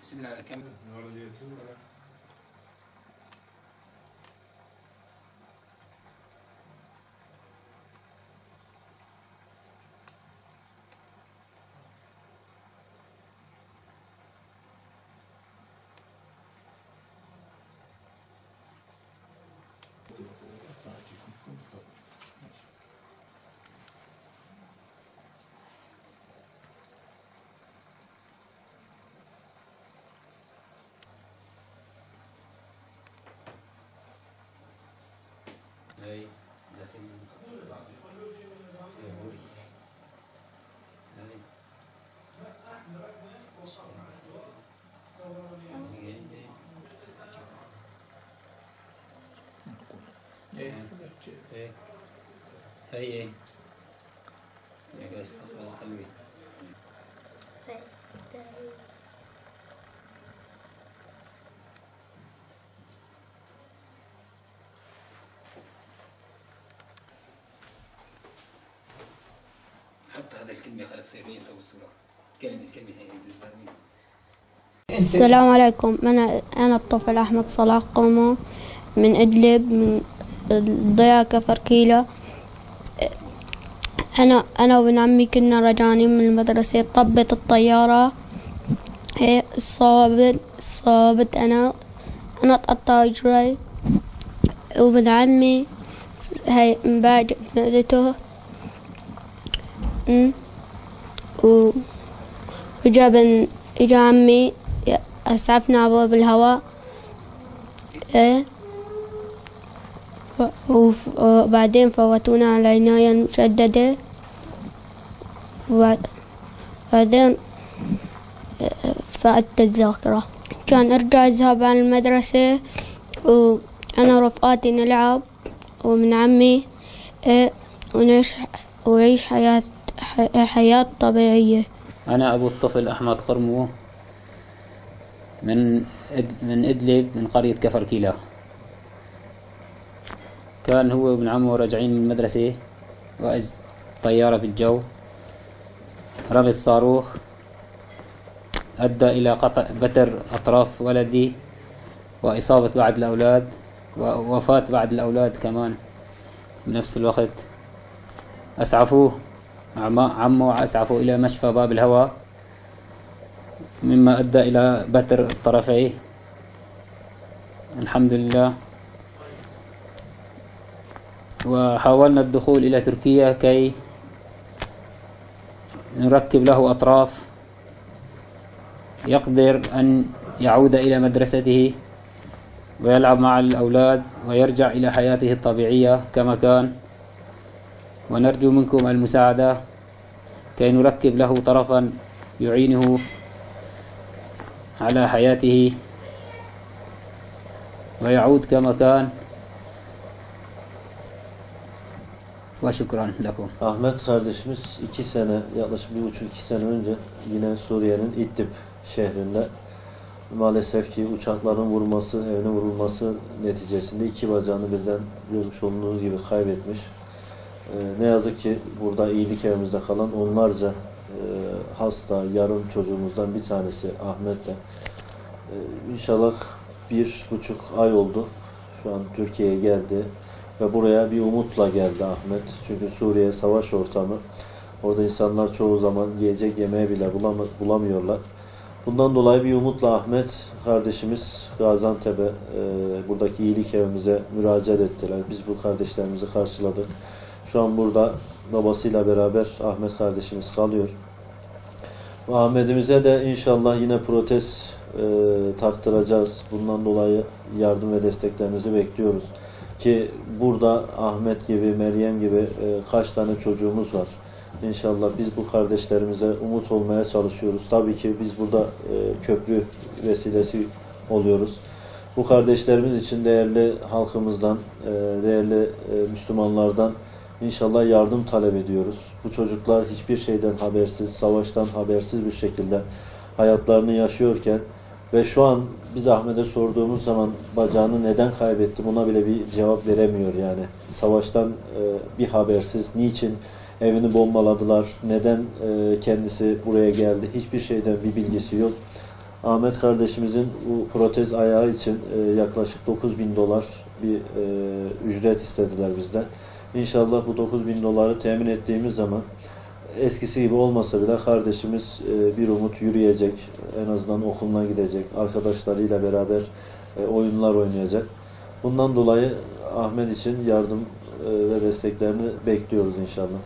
بسم الله كم هاي زاتين هاي هاي يا جالس حلوين حط هذا الكلمة خلاص يسوي الصورة الكلمة هي السلام عليكم. أنا الطفل أحمد صلاح قرمو من إدلب من ضياء كفركيلة. أنا وابن عمي كنا رجعانين من المدرسة، طبت الطيارة صابت أنا تقطع رجلي وابن عمي هاي مباجت معدته إجا عمي أسعفنا عبوه بالهواء وبعدين فوتونا على العناية المشددة، وبعدين فقدت الذاكرة. كان أرجع أذهب عن المدرسة وأنا ورفقاتي نلعب ومن عمي وعيش حياة طبيعية. أنا أبو الطفل أحمد قرمو من إدلب من قرية كفركيلة. كان هو وابن عمه راجعين من المدرسة وإذ طيارة في الجو رمت صاروخ أدى إلى قطع بتر أطراف ولدي وإصابة بعض الأولاد ووفاة بعض الأولاد كمان بنفس الوقت. أسعفوه عمه أسعفوا إلى مشفى باب الهوى مما أدى إلى بتر طرفيه الحمد لله. وحاولنا الدخول إلى تركيا كي نركب له أطراف يقدر أن يعود إلى مدرسته ويلعب مع الأولاد ويرجع إلى حياته الطبيعية كما كان. ونرجو منكم المساعدة كي نركب له طرفا يعينه على حياته ويعود كما كان. وشكرا لكم. Ahmet kardeşimiz 2 sene, yaklaşık 1,5-2 sene önce yine Suriye'nin İdlib şehrinde maalesef ki uçakların vurması, evine vurulması neticesinde 2 bacağını birden görmüş olduğunuz gibi kaybetmiş. Ne yazık ki burada iyilik evimizde kalan onlarca hasta, yarım çocuğumuzdan bir tanesi Ahmet de. İnşallah 1,5 ay oldu. Şu an Türkiye'ye geldi. Ve buraya bir umutla geldi Ahmet. Çünkü Suriye savaş ortamı. Orada insanlar çoğu zaman yiyecek yemeği bile bulamıyorlar. Bundan dolayı bir umutla Ahmet kardeşimiz Gaziantep'e buradaki iyilik evimize müracaat ettiler. Biz bu kardeşlerimizi karşıladık. Şu an burada babasıyla beraber Ahmet kardeşimiz kalıyor. Ve Ahmet'imize de inşallah yine protez taktıracağız. Bundan dolayı yardım ve desteklerinizi bekliyoruz. Ki burada Ahmet gibi, Meryem gibi kaç tane çocuğumuz var. İnşallah biz bu kardeşlerimize umut olmaya çalışıyoruz. Tabii ki biz burada köprü vesilesi oluyoruz. Bu kardeşlerimiz için değerli halkımızdan, değerli Müslümanlardan inşallah yardım talep ediyoruz. Bu çocuklar hiçbir şeyden habersiz, savaştan habersiz bir şekilde hayatlarını yaşıyorken ve şu an biz Ahmet'e sorduğumuz zaman bacağını neden kaybetti buna bile bir cevap veremiyor yani. Savaştan bir habersiz, niçin evini bombaladılar, neden kendisi buraya geldi, hiçbir şeyden bir bilgisi yok. Ahmet kardeşimizin bu protez ayağı için yaklaşık $9.000 bir ücret istediler bizden. İnşallah bu $9.000 temin ettiğimiz zaman eskisi gibi olmasa bile kardeşimiz bir umut yürüyecek, en azından okuluna gidecek, arkadaşlarıyla beraber oyunlar oynayacak. Bundan dolayı Ahmet için yardım ve desteklerini bekliyoruz inşallah.